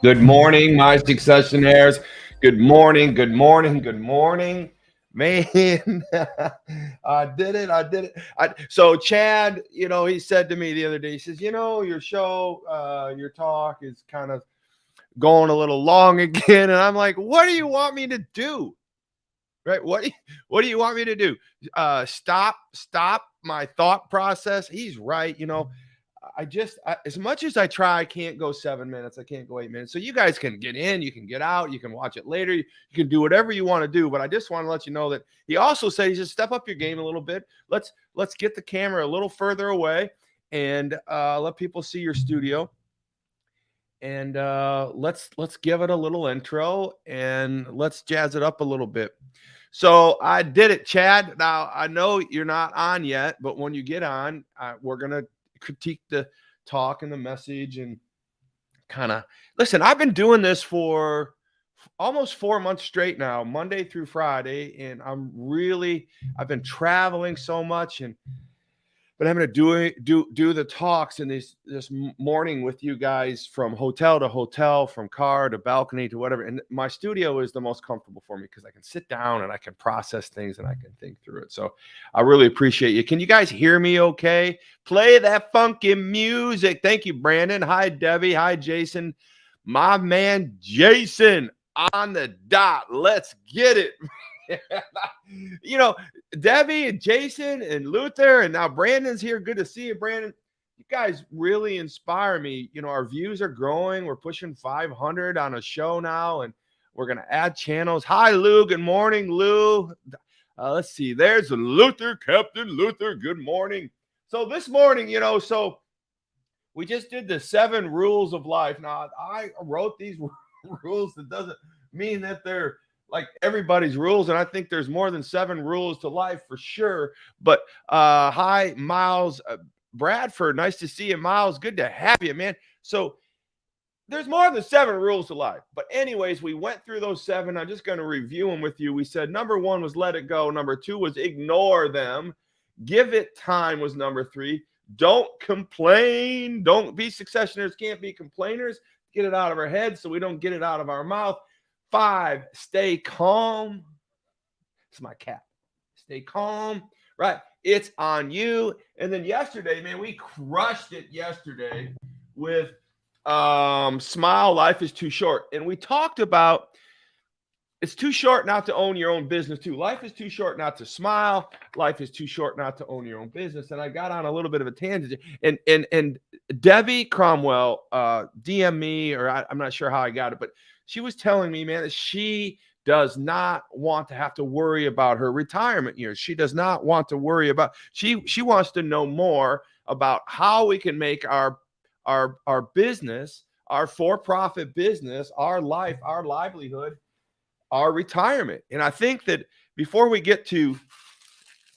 Good morning, my successionaires. Good morning, good morning, good morning. Man, I did it. I did it. So Chad, he said to me the other day, he says, your show, your talk is kind of going a little long again. And I'm like, what do you want me to do? Right? What do you want me to do? Stop my thought process. He's right. As much as I try, I can't go 7 minutes. I can't go 8 minutes. So you guys can get in, you can get out, you can watch it later, you can do whatever you want to do. But I just want to let you know that he also said he says step up your game a little bit. Let's get the camera a little further away and let people see your studio. And let's give it a little intro and let's jazz it up a little bit. So I did it, Chad. Now I know you're not on yet, but when you get on, we're gonna critique the talk and the message and kind of listen. I've been doing this for almost 4 months straight now, Monday through Friday, and I've been traveling so much and but I'm going to do the talks in this morning with you guys from hotel to hotel, from car to balcony to whatever. And my studio is the most comfortable for me because I can sit down and I can process things and I can think through it. So I really appreciate you. Can you guys hear me okay? Play that funky music. Thank you, Brandon. Hi, Debbie. Hi, Jason. My man, Jason, on the dot. Let's get it. you know, Debbie and Jason and Luther, and now Brandon's here. Good to see you, Brandon. You guys really inspire me. Our views are growing. We're pushing 500 on a show now, and we're going to add channels. Hi, Lou. Good morning, Lou. Let's see. There's Luther, Captain Luther. Good morning. So this morning, so we just did the 7 rules of life. Now, I wrote these rules. That doesn't mean that they're like everybody's rules, and I think there's more than 7 rules to life for sure. But hi, Miles Bradford, nice to see you, Miles. Good to have you, man. So there's more than 7 rules to life. But anyways, we went through those 7. I'm just going to review them with you. We said number 1 was let it go. Number 2 was ignore them. Give it time was number 3. Don't complain. Don't be successionaires. Can't be complainers. Get it out of our head so we don't get it out of our mouth. 5, stay calm. It's my cat. Stay calm. Right. It's on you. And then yesterday, man, we crushed it yesterday with smile. Life is too short. And we talked about it's too short not to own your own business too. Life is too short not to smile. Life is too short not to own your own business. And I got on a little bit of a tangent. And Debbie Cromwell DM me, or I'm not sure how I got it, but she was telling me, man, that she does not want to have to worry about her retirement years. She does not want to worry about, she wants to know more about how we can make our business, our for-profit business, our life, our livelihood, our retirement. And I think that before we get to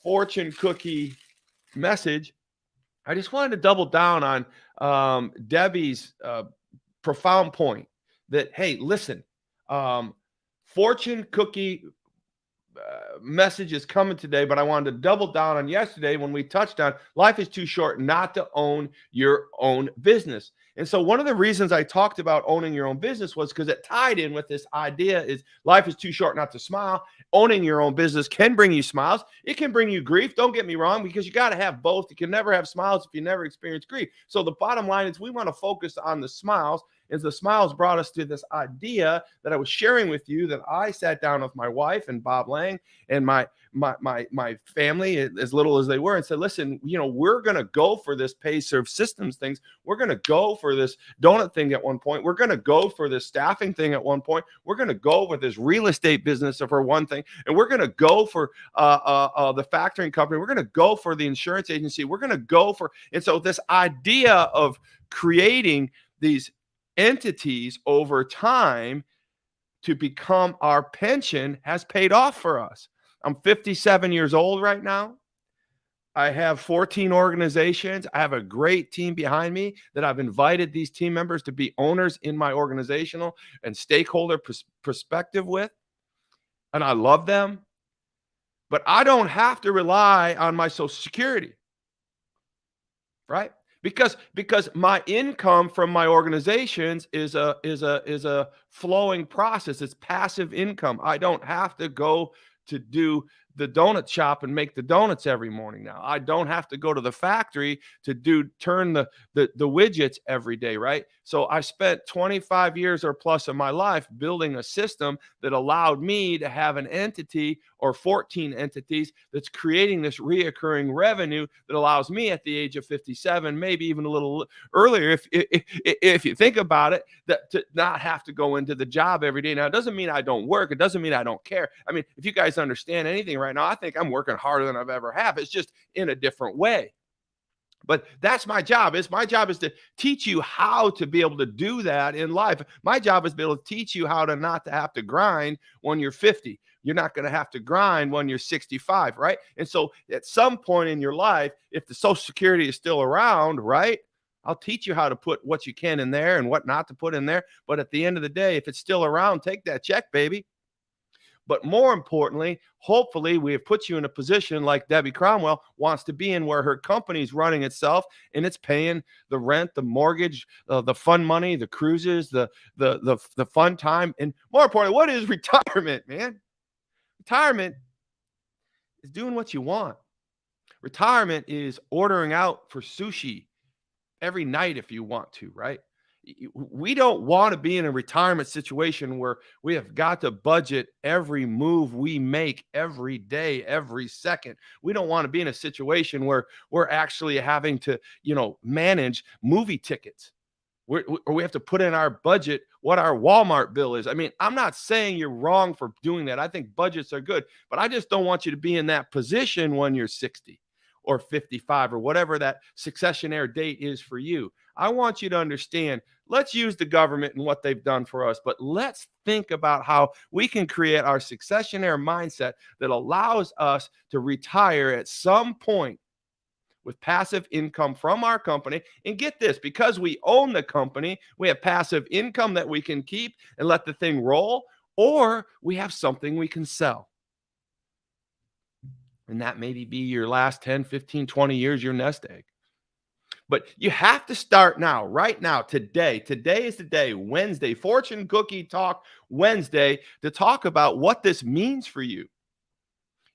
fortune cookie message, I just wanted to double down on Debbie's profound point that, hey, listen, fortune cookie message is coming today, but I wanted to double down on yesterday when we touched on life is too short not to own your own business. And so one of the reasons I talked about owning your own business was because it tied in with this idea is life is too short not to smile. Owning your own business can bring you smiles. It can bring you grief. Don't get me wrong, because you got to have both. You can never have smiles if you never experience grief. So the bottom line is we want to focus on the smiles. As the smiles brought us to this idea that I was sharing with you, that I sat down with my wife and Bob Lang and my family, as little as they were, and said, listen, we're going to go for this pay serve systems things. We're going to go for this donut thing at one point. We're going to go for this staffing thing at one point. We're going to go with this real estate business for one thing. And we're going to go for the factoring company. We're going to go for the insurance agency. We're going to go for, and so this idea of creating these entities over time to become our pension has paid off for us. I'm 57 years old right now. I have 14 organizations. I have a great team behind me that I've invited these team members to be owners in my organizational and stakeholder perspective with. And I love them. But I don't have to rely on my Social Security, right? Because my income from my organizations is a flowing process. It's passive income. I don't have to go to do the donut shop and make the donuts every morning now. I don't have to go to the factory to turn the widgets every day, right? So I spent 25 years or plus of my life building a system that allowed me to have an entity or 14 entities that's creating this reoccurring revenue that allows me at the age of 57, maybe even a little earlier, if you think about it, that to not have to go into the job every day. Now, it doesn't mean I don't work. It doesn't mean I don't care. I mean, if you guys understand anything right now, I think I'm working harder than I've ever have. It's just in a different way. But that's my job. My job is to teach you how to be able to do that in life. My job is to be able to teach you how to not to have to grind when you're 50. You're not going to have to grind when you're 65, right? And so at some point in your life, if the Social Security is still around, right, I'll teach you how to put what you can in there and what not to put in there. But at the end of the day, if it's still around, take that check, baby. But more importantly, hopefully we have put you in a position like Debbie Cromwell wants to be in, where her company's running itself and it's paying the rent, the mortgage, the fun money, the cruises, the fun time. And more importantly, what is retirement, man? Retirement is doing what you want. Retirement is ordering out for sushi every night if you want to, right? We don't want to be in a retirement situation where we have got to budget every move we make every day, every second. We don't want to be in a situation where we're actually having to, manage movie tickets. We have to put in our budget what our Walmart bill is. I mean, I'm not saying you're wrong for doing that. I think budgets are good, but I just don't want you to be in that position when you're 60 or 55 or whatever that successionaire date is for you. I want you to understand, let's use the government and what they've done for us, but let's think about how we can create our successionaire mindset that allows us to retire at some point with passive income from our company. And get this, because we own the company, we have passive income that we can keep and let the thing roll, or we have something we can sell. And that maybe be your last 10, 15, 20 years, your nest egg. But you have to start now, right now, today. Today is the day, Wednesday, Fortune Cookie Talk Wednesday, to talk about what this means for you.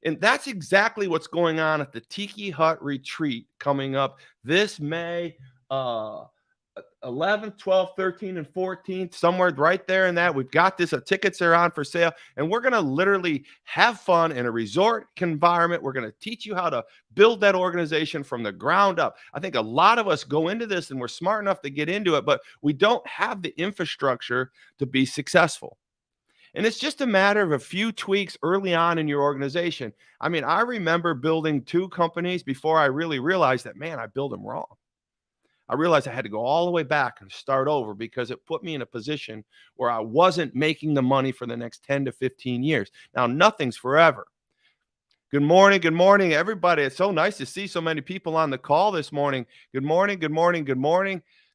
And that's exactly what's going on at the Tiki Hut Retreat coming up this May 11th, 12th, 13th, and 14th, somewhere right there in that. We've got this. Tickets are on for sale, and we're going to literally have fun in a resort environment. We're going to teach you how to build that organization from the ground up. I think a lot of us go into this and we're smart enough to get into it, but we don't have the infrastructure to be successful. And it's just a matter of a few tweaks early on in your organization. I mean, I remember building 2 companies before I really realized that, man, I built them wrong. I realized I had to go all the way back and start over because it put me in a position where I wasn't making the money for the next 10 to 15 years. Now, nothing's forever. Good morning, everybody. It's so nice to see so many people on the call this morning. Good morning.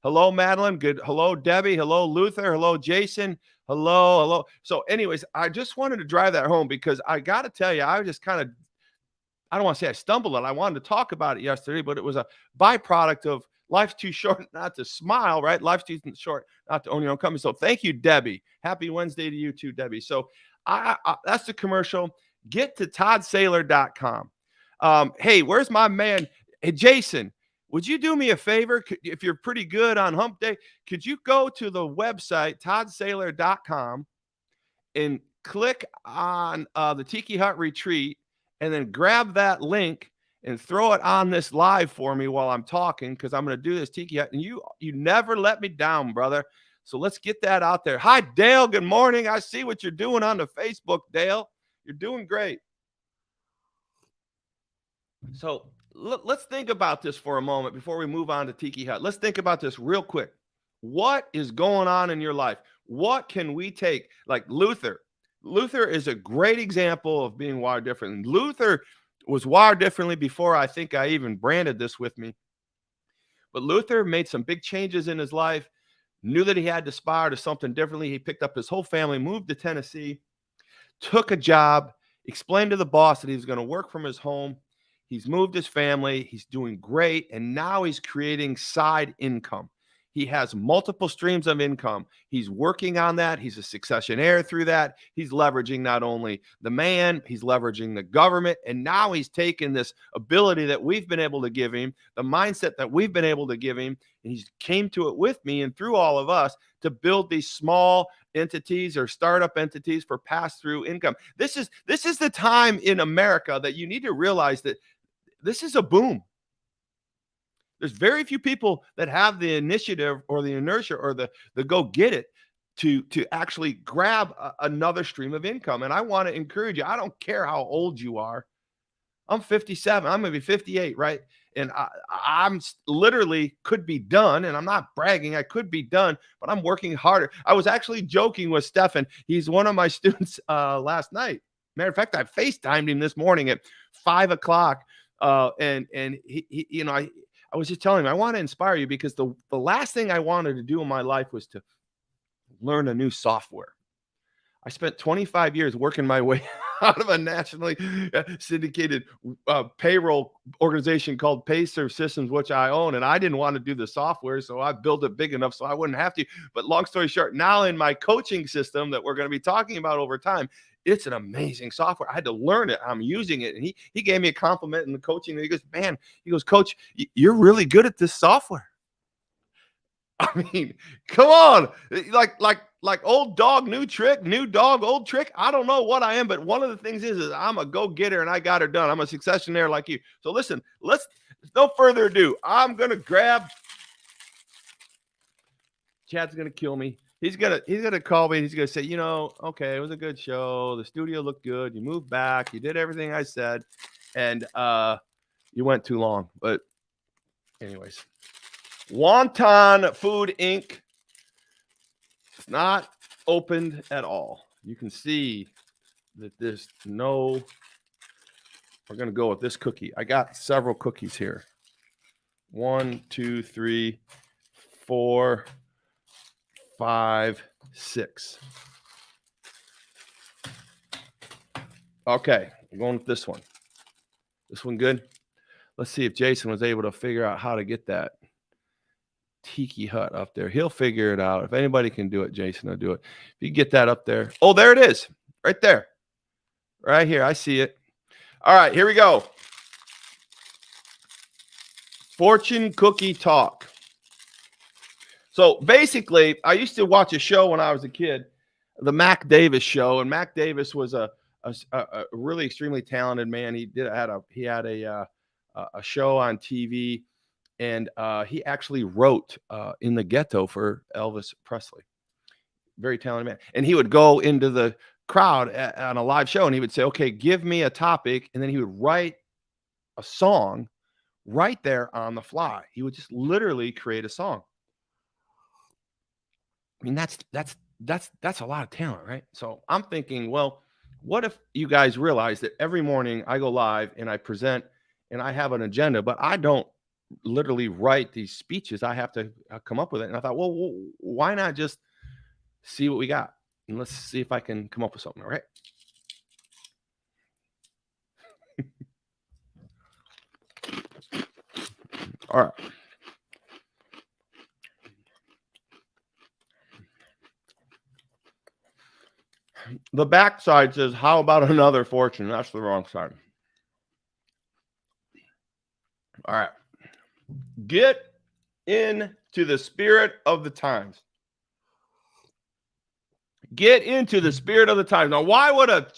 Hello, Madeline. Hello, Debbie. Hello, Luther. Hello, Jason. Hello. So anyways, I just wanted to drive that home because I got to tell you, I just kind of, I don't want to say I stumbled on it. I wanted to talk about it yesterday, but it was a byproduct of life's too short not to smile, right? Life's too short not to own your own company. So thank you, Debbie. Happy Wednesday to you too, Debbie. So I that's the commercial. Get to toddsaylor.com. Hey, where's my man? Hey, Jason, would you do me a favor? If you're pretty good on hump day, could you go to the website, toddsaylor.com, and click on the Tiki Hut Retreat, and then grab that link and throw it on this live for me while I'm talking, because I'm going to do this Tiki Hut. And you never let me down, brother. So let's get that out there. Hi, Dale. Good morning. I see what you're doing on the Facebook, Dale. You're doing great. So let's think about this for a moment before we move on to Tiki Hut. Let's think about this real quick. What is going on in your life? What can we take? Like Luther. Luther is a great example of being wired different. Luther was wired differently before I think I even branded this with me. But Luther made some big changes in his life, knew that he had to aspire to something differently. He picked up his whole family, moved to Tennessee, took a job, explained to the boss that he was going to work from his home. He's moved his family. He's doing great. And now he's creating side income. He has multiple streams of income. He's working on that. He's a successionaire through that. He's leveraging not only the man, he's leveraging the government. And now he's taken this ability that we've been able to give him, the mindset that we've been able to give him, and he's came to it with me and through all of us to build these small entities or startup entities for pass-through income. This is the time in America that you need to realize that this is a boom. There's very few people that have the initiative or the inertia or the go get it to actually grab another stream of income. And I want to encourage you. I don't care how old you are. I'm 57. I'm going to be 58, right? And I'm literally could be done. And I'm not bragging. I could be done, but I'm working harder. I was actually joking with Stefan. He's one of my students last night. Matter of fact, I FaceTimed him this morning at 5 o'clock. And he you know, I was just telling him, I want to inspire you because the last thing I wanted to do in my life was to learn a new software. I spent 25 years working my way out of a nationally syndicated payroll organization called Payserve Systems, which I own. And I didn't want to do the software, so I built it big enough so I wouldn't have to. But long story short, now in my coaching system that we're going to be talking about over time, it's an amazing software. I had to learn it. I'm using it. And he gave me a compliment in the coaching. And he goes, man, Coach, you're really good at this software. I mean, come on. Like old dog, new trick, new dog, old trick. I don't know what I am, but one of the things is I'm a go-getter and I got her done. I'm a successionaire like you. So listen, no further ado. I'm going to grab. Chad's going to kill me. He's gonna call me and he's gonna say, okay, it was a good show. The studio looked good. You moved back. You did everything I said, and you went too long. But anyways, Wonton Food Inc. It's not opened at all. You can see that there's no. We're gonna go with this cookie. I got several cookies here. 1, 2, 3, 4, 5, 6. Okay, I'm going with this one. This one good? Let's see if Jason was able to figure out how to get that tiki hut up there. He'll figure it out. If anybody can do it, Jason will do it. If you get that up there. Oh, there it is. Right there. Right here. I see it. All right, here we go. Fortune cookie talk. So basically, I used to watch a show when I was a kid, the Mac Davis show, and Mac Davis was a really extremely talented man. He had a show on TV, and he actually wrote in the ghetto for Elvis Presley. Very talented man, and he would go into the crowd on a live show, and he would say, "Okay, give me a topic," and then he would write a song right there on the fly. He would just literally create a song. I mean, that's a lot of talent, right? So I'm thinking, well, what if you guys realize that every morning I go live and I present and I have an agenda, but I don't literally write these speeches. I have to come up with it. And I thought, well, why not just see what we got? And let's see if I can come up with something, all right? All right. The back side says, how about another fortune? That's the wrong side. All right. Get into the spirit of the times. Get into the spirit of the times. Now, why would a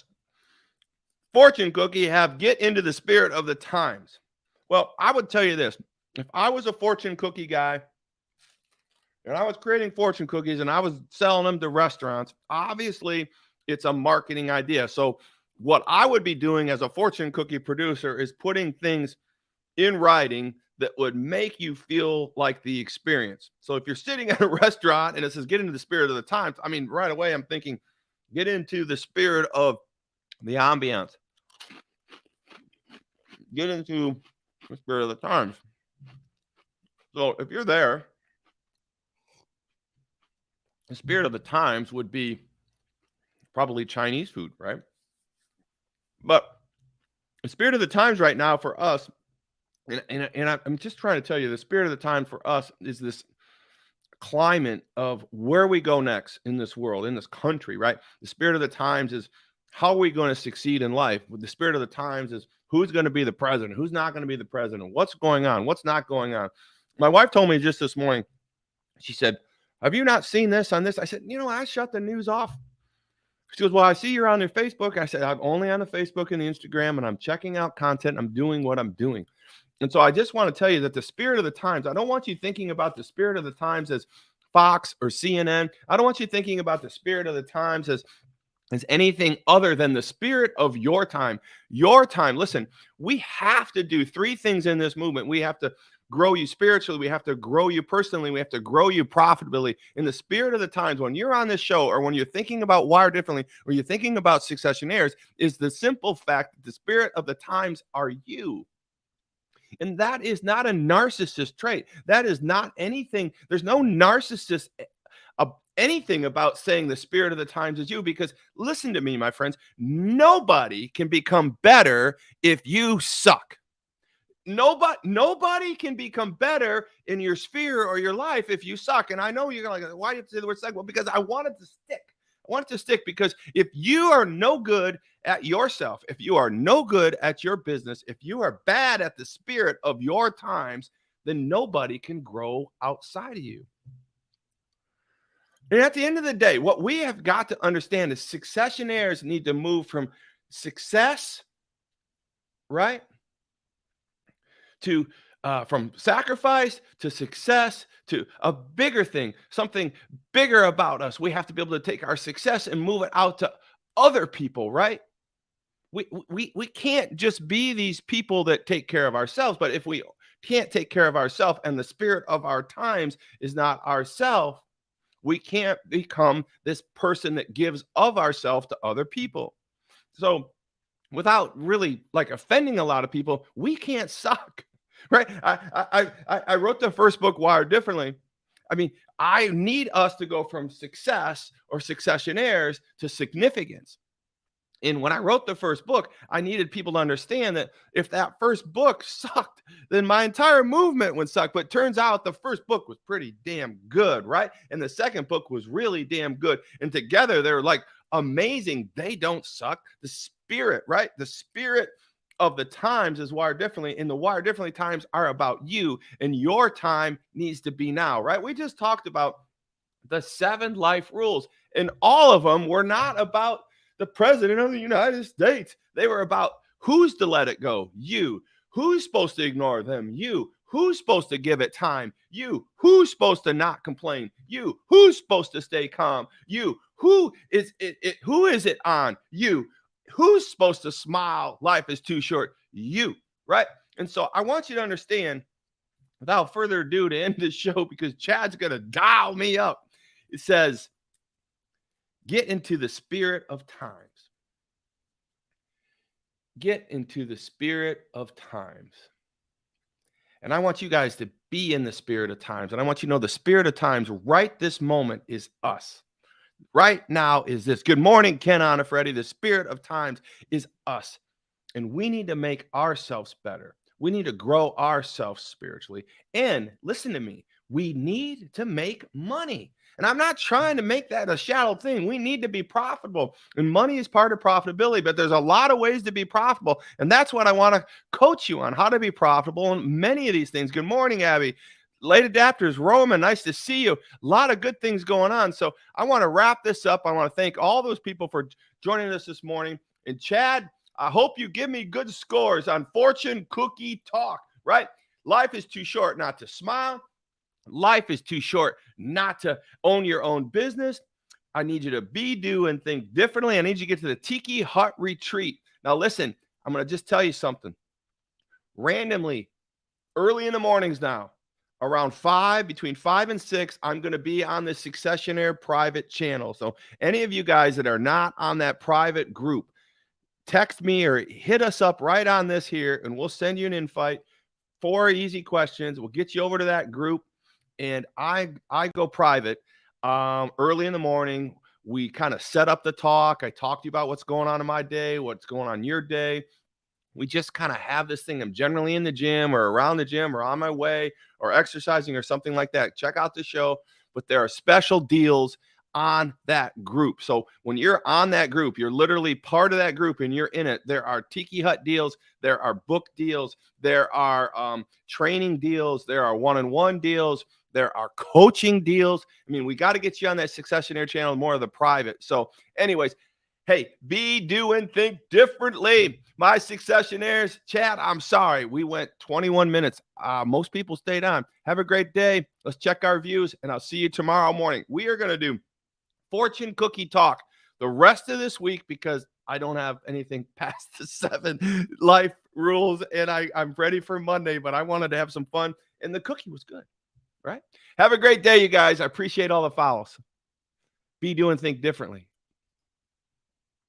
fortune cookie have get into the spirit of the times? Well, I would tell you this. If I was a fortune cookie guy and I was creating fortune cookies and I was selling them to restaurants, obviously it's a marketing idea. So what I would be doing as a fortune cookie producer is putting things in writing that would make you feel like the experience. So if you're sitting at a restaurant and it says, get into the spirit of the times, I mean, right away, I'm thinking, get into the spirit of the ambiance. Get into the spirit of the times. So if you're there, the spirit of the times would be probably Chinese food, right? But The spirit of the times right now for us, and I'm just trying to tell you, the spirit of the time for us is this climate of where we go next in this world, in this country, right? The spirit of the times is how are we going to succeed in life? The spirit of the times is who's going to be the president, who's not going to be the president, what's going on, what's not going on. My wife told me just this morning, she said, have you not seen this on this? I said, I shut the news off. She goes, well, I see you're on your Facebook. I said, I'm only on the Facebook and the Instagram, and I'm checking out content. I'm doing what I'm doing. And so I just want to tell you that the spirit of the times, I don't want you thinking about the spirit of the times as Fox or CNN. I don't want you thinking about the spirit of the times as anything other than the spirit of your time. Your time. Listen, we have to do three things in this movement. We have to grow you spiritually. We have to grow you personally. We have to grow you profitably. In the spirit of the times, when you're on this show or when you're thinking about Wire differently or you're thinking about Successionaires, is the simple fact that the spirit of the times are you. And that is not a narcissist trait. That is not anything. There's no narcissist anything about saying the spirit of the times is you, because listen to me, my friends, nobody can become better if you suck. Nobody can become better in your sphere or your life if you suck. And I know you're like, why do you say the word suck? Well, because I want it to stick. I want it to stick because if you are no good at yourself, if you are no good at your business, if you are bad at the spirit of your times, then nobody can grow outside of you. And at the end of the day, what we have got to understand is successionaires need to move from success, right, to from sacrifice to success to a bigger thing, something bigger about us. We have to be able to take our success and move it out to other people, right? We can't just be these people that take care of ourselves. But if we can't take care of ourselves and the spirit of our times is not ourself, we can't become this person that gives of ourselves to other people. So without really like offending a lot of people, we can't suck. Right. I wrote the first book, Wired Differently. I mean, I need us to go from success or successionaires to significance. And when I wrote the first book, I needed people to understand that if that first book sucked, then my entire movement would suck. But it turns out the first book was pretty damn good, right? And the second book was really damn good. And together they're like amazing. They don't suck. The spirit, right? The spirit of the times is wired differently, and the wired differently times are about you, and your time needs to be now, right? We just talked about the 7 life rules, and all of them were not about the president of the United States. They were about who's to let it go, you. Who's supposed to ignore them, you. Who's supposed to give it time, you. Who's supposed to not complain, you. Who's supposed to stay calm, you. Who is it on, you. Who's supposed to smile? Life is too short. You, right? And so I want you to understand, without further ado, to end this show, because Chad's going to dial me up. It says, get into the spirit of times. Get into the spirit of times. And I want you guys to be in the spirit of times. And I want you to know the spirit of times right this moment is us. Right now is this. Good morning, Ken, Anna, Freddie. The spirit of times is us. And we need to make ourselves better. We need to grow ourselves spiritually. And listen to me, we need to make money. And I'm not trying to make that a shallow thing. We need to be profitable. And money is part of profitability, but there's a lot of ways to be profitable. And that's what I want to coach you on, how to be profitable in many of these things. Good morning, Abby. Late adapters, Roman, nice to see you. A lot of good things going on. So I want to wrap this up. I want to thank all those people for joining us this morning. And Chad, I hope you give me good scores on Fortune Cookie Talk, right? Life is too short not to smile. Life is too short not to own your own business. I need you to be, do, and think differently. I need you to get to the Tiki Hut Retreat. Now, listen, I'm going to just tell you something. Randomly, early in the mornings now, around 5, between 5 and 6, I'm going to be on the Successionaire private channel. So any of you guys that are not on that private group, text me or hit us up right on this here, and we'll send you an invite. 4 easy questions. We'll get you over to that group, and I go private early in the morning. We kind of set up the talk. I talk to you about what's going on in my day, what's going on in your day. We just kind of have this thing. I'm generally in the gym or around the gym or on my way or exercising or something like that. Check out the show. But there are special deals on that group. So when you're on that group, you're literally part of that group and you're in it. There are Tiki Hut deals. There are book deals. There are training deals. There are one-on-one deals. There are coaching deals. I mean, we got to get you on that Successionaire channel, more of the private. So anyways, hey, be, do, and think differently. My Successionaires, Chad, I'm sorry. We went 21 minutes. Most people stayed on. Have a great day. Let's check our views, and I'll see you tomorrow morning. We are going to do fortune cookie talk the rest of this week because I don't have anything past the 7 life rules, and I'm ready for Monday, but I wanted to have some fun, and the cookie was good, right? Have a great day, you guys. I appreciate all the follows. Be, do, and think differently.